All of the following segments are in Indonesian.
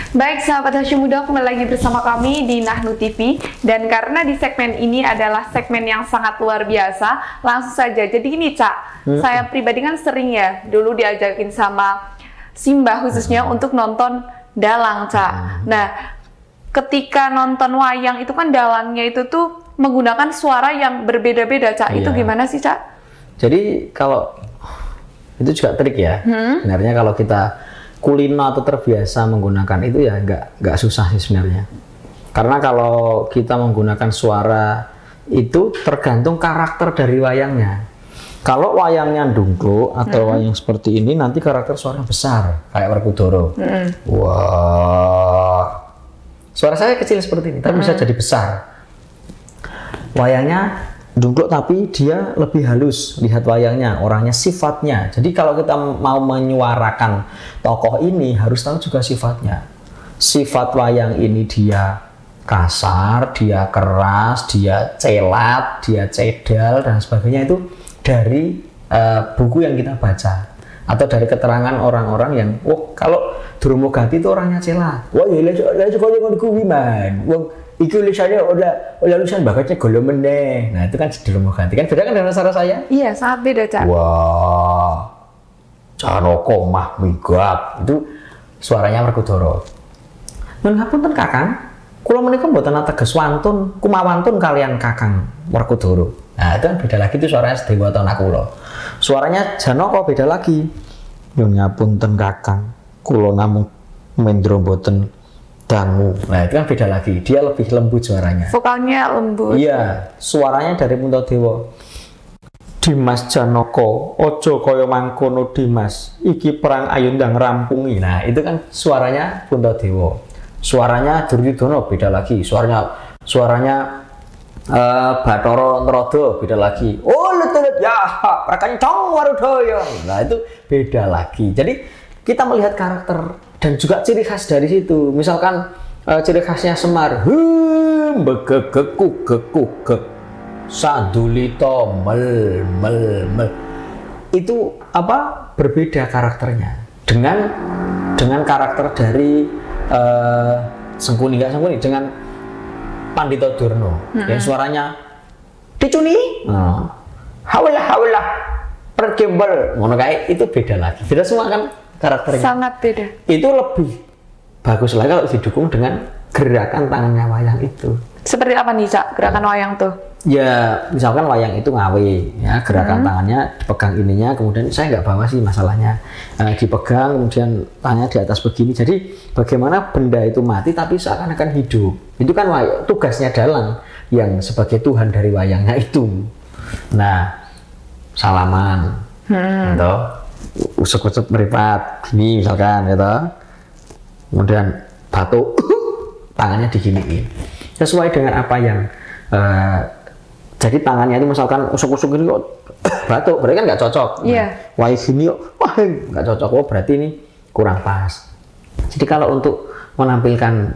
Baik sahabat Hashimudok, kembali lagi bersama kami di Nahnu TV. Dan karena di segmen ini adalah segmen yang sangat luar biasa, langsung saja. Jadi gini Cak, saya pribadi kan sering ya dulu diajakin sama Simba khususnya untuk nonton dalang Cak. Nah, ketika nonton wayang itu kan dalangnya itu tuh menggunakan suara yang berbeda-beda Cak. Itu gimana sih Cak? Jadi kalau itu juga trik ya. Sebenarnya kalau kita kulino atau terbiasa menggunakan itu ya nggak susah sih sebenarnya. Karena kalau kita menggunakan suara itu tergantung karakter dari wayangnya. Kalau wayangnya dungkluk atau wayang seperti ini nanti karakter suara besar kayak Werkudara. Wah, suara saya kecil seperti ini tapi bisa jadi besar. Wayangnya dungkluk tapi dia lebih halus, lihat wayangnya, orangnya, sifatnya. Jadi kalau kita mau menyuarakan tokoh ini harus tahu juga sifatnya. Sifat wayang ini dia kasar, dia keras, dia celat, dia cedal dan sebagainya itu dari buku yang kita baca atau dari keterangan orang-orang yang kalau Durmagati itu orangnya celat. Wah, ya sekolah kuwi man. Itu lisannya udah lisan bakatnya golo meneh. Nah itu kan Durmagati kan beda kan dengan suara saya? Iya sangat beda Cak. Wah, Janaka mah minggat itu suaranya Werkudara. Nun ngapunten Kakang, kula menika mboten ateges wantun kumawantun kalian Kakang Werkudara. Nah itu kan beda lagi itu suaranya Sedewa Nakula. Suaranya Janaka beda lagi. Nun ngapunten Kakang, kula namung mendra mboten dangu. Nah itu kan beda lagi, dia lebih lembut suaranya. Vokalnya lembut. Iya, suaranya dari Puntadewa. Dimas Janaka, ojo kaya mangkono Dimas, iki perang ayo ndang rampungi. Nah itu kan suaranya Puntadewa. Suaranya Duryudana beda lagi. Suaranya Bathara Narada beda lagi. Oh letulut ya, Prakencang Warudaya. Nah itu beda lagi. Jadi kita melihat karakter dan juga ciri khas dari situ. Misalkan ciri khasnya Semar, begegekuk sadulita mel. Itu apa? Berbeda karakternya dengan karakter dari Sengkuni dengan Pandhita Durna. Yang suaranya dicuni. Hawlah pergembel ngono kae itu beda lagi. Beda semua kan karakternya. Sangat beda. Itu lebih bagus lagi kalau didukung dengan gerakan tangannya wayang itu. Seperti apa nih Cak gerakan wayang tuh? Ya misalkan wayang itu ngawe ya, gerakan tangannya dipegang ininya, kemudian saya nggak bawa sih masalahnya, dipegang kemudian tangannya di atas begini. Jadi bagaimana benda itu mati tapi seakan-akan hidup. Itu kan tugasnya dalang yang sebagai Tuhan dari wayangnya itu. Nah salaman gitu, usuk-usuk meripat gini misalkan gitu, kemudian batuk tangannya diginiin sesuai dengan apa yang jadi tangannya itu misalkan usuk-usuk ini kok batuk, berarti kan nggak cocok. Wah gini wah nggak cocok, berarti ini kurang pas. Jadi kalau untuk menampilkan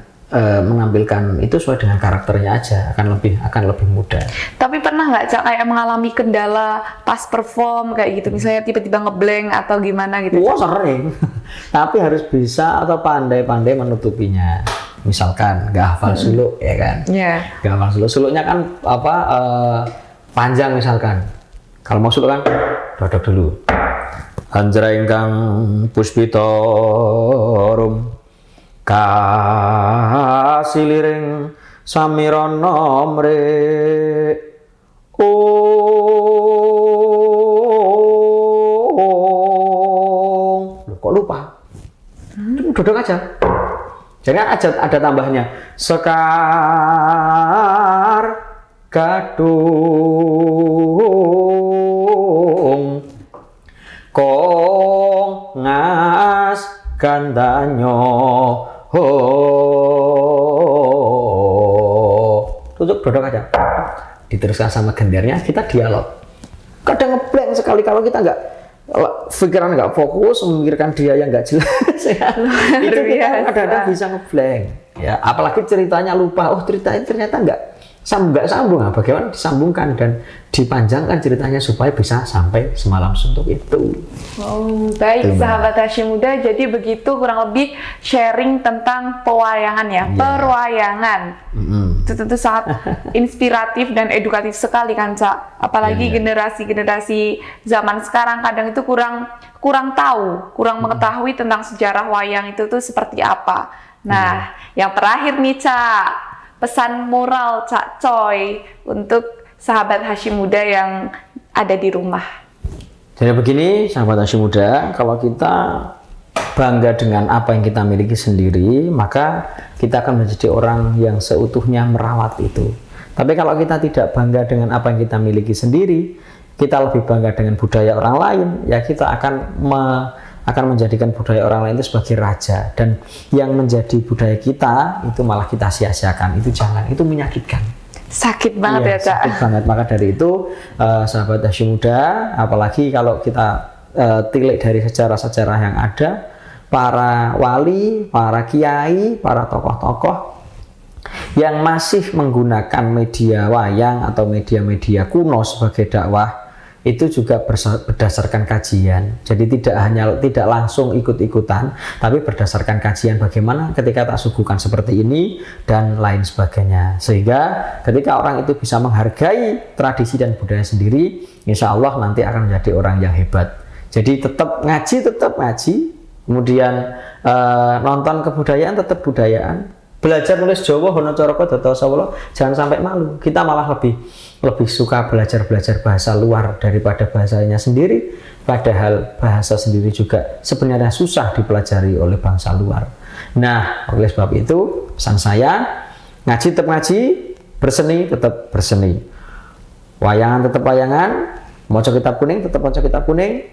itu sesuai dengan karakternya aja akan lebih mudah. Tapi pernah nggak Cak kayak mengalami kendala pas perform kayak gitu, misalnya tiba-tiba ngeblank atau gimana gitu? Wah sering. Tapi harus bisa atau pandai-pandai menutupinya. Misalkan nggak hafal suluk ya kan? Nggak hafal suluk, suluknya kan panjang misalkan. Kalau mau suluk kan dodok dulu. Anjra ingkang puspita rum kasiliring samirana mrek kok lupa? Dodok aja. Jadi ada tambahnya. Sekar gadung kongas gandanyo tutup dodok aja, diteruskan sama gendernya, kita dialog. Kadang ngeblank sekali kalau kita nggak pikiran nggak fokus memikirkan dia yang nggak jelas ya. Itu kita kadang-kadang bisa ngeblank ya, apalagi ceritanya lupa, ceritanya ternyata nggak sambung, bagaimana disambungkan dan dipanjangkan ceritanya supaya bisa sampai semalam suntuk itu. Oh, baik sahabat Hashim Muda, jadi begitu kurang lebih sharing tentang pewayangan ya, perwayangan. Itu tentu sangat inspiratif dan edukatif sekali kan, Cak. Apalagi generasi-generasi zaman sekarang kadang itu kurang tahu, kurang mengetahui tentang sejarah wayang itu tuh seperti apa. Nah, yang terakhir nih, Cak, pesan moral Cak Coy untuk sahabat Hashim Muda yang ada di rumah. Jadi begini sahabat Hashim Muda, kalau kita bangga dengan apa yang kita miliki sendiri, maka kita akan menjadi orang yang seutuhnya merawat itu. Tapi kalau kita tidak bangga dengan apa yang kita miliki sendiri, kita lebih bangga dengan budaya orang lain, ya kita akan menjadikan budaya orang lain itu sebagai raja, dan yang menjadi budaya kita itu malah kita sia-siakan. Itu jangan, itu menyakitkan, sakit banget ya Cak. Sakit banget. Maka dari itu sahabat Hashim Muda, apalagi kalau kita tilik dari sejarah-sejarah yang ada, para wali, para kiai, para tokoh-tokoh yang masih menggunakan media wayang atau media-media kuno sebagai dakwah, itu juga berdasarkan kajian. Jadi tidak langsung ikut-ikutan, tapi berdasarkan kajian bagaimana ketika tak suguhkan seperti ini dan lain sebagainya. Sehingga ketika orang itu bisa menghargai tradisi dan budaya sendiri, insya Allah nanti akan menjadi orang yang hebat. Jadi tetap ngaji, kemudian nonton kebudayaan, tetap budayaan. Belajar nulis Jawa, hono coroko data sawala, jangan sampai malu. Kita malah lebih suka belajar bahasa luar daripada bahasanya sendiri, padahal bahasa sendiri juga sebenarnya susah dipelajari oleh bangsa luar. Nah, oleh sebab itu pesan saya, ngaji tetap ngaji, berseni tetap berseni, wayangan tetap wayangan, maca kitab kuning tetap maca kitab kuning,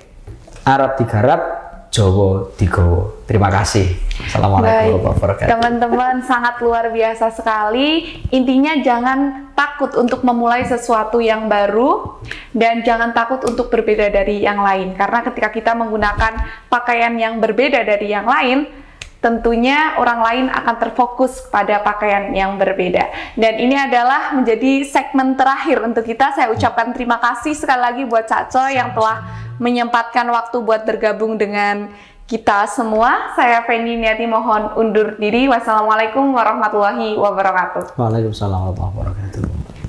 Arab digarap, Jawa digowo. Terima kasih. Assalamualaikum warahmatullahi wabarakatuh. Teman-teman, sangat luar biasa sekali. Intinya jangan takut untuk memulai sesuatu yang baru, dan jangan takut untuk berbeda dari yang lain. Karena ketika kita menggunakan pakaian yang berbeda dari yang lain, tentunya orang lain akan terfokus pada pakaian yang berbeda. Dan ini adalah menjadi segmen terakhir untuk kita. Saya ucapkan terima kasih sekali lagi buat Cak Coy yang telah menyempatkan waktu buat bergabung dengan kita semua. Saya Fendi Niati mohon undur diri. Wassalamualaikum warahmatullahi wabarakatuh. Waalaikumsalam warahmatullahi wabarakatuh.